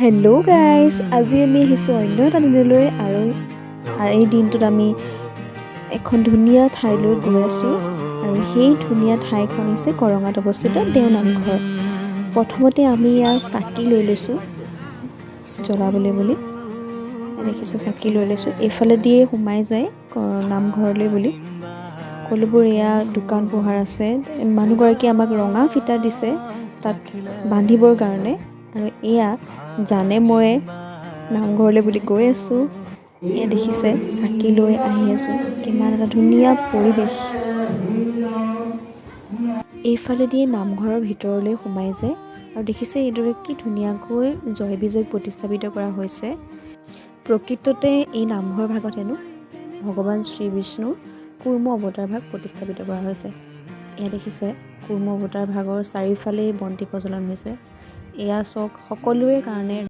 Hello' guys, আজি আমি আহিছোঁ অন্য এটা দিনলৈ আৰু এই দিনটোত আমি এখন ধুনীয়া ঠাইলৈ গৈ আছোঁ আৰু সেই ধুনীয়া ঠাইখন হৈছে কৰঙাত অৱস্থিত দেও নামঘৰ। প্ৰথমতে আমি ইয়াৰ চাকি লৈ লৈছোঁ জ্বলাবলৈ বুলি। দেখিছে চাকি লৈ লৈছোঁ, এইফালে দিয়ে সোমাই যায় নামঘৰলৈ বুলি। সকলোবোৰ এয়া দোকান পোহাৰ আছে। মানুহগৰাকীয়ে আমাক ৰঙা ফিটা দিছে তাত বান্ধিবৰ কাৰণে। আৰু এয়া জানে মই নামঘৰলৈ বুলি গৈ আছোঁ। এয়া দেখিছে চাকি লৈ আহি আছোঁ, কিমান এটা ধুনীয়া পৰিৱেশ। এইফালেদিয়ে নামঘৰৰ ভিতৰলৈ সোমাই যায় আৰু দেখিছে এইদৰে কি ধুনীয়াকৈ জয় বিজয় প্ৰতিস্থাপিত কৰা হৈছে। প্ৰকৃততে এই নামঘৰ ভাগত হেনো ভগৱান শ্ৰী বিষ্ণুৰ কুৰ্ম অৱতাৰ ভাগ প্ৰতিস্থাপিত কৰা হৈছে। এয়া দেখিছে কুৰ্ম অৱতাৰ ভাগৰ চাৰিওফালে বন্তি প্ৰজ্বলন হৈছে। এয়া চাওক সকলোৰে কাৰণে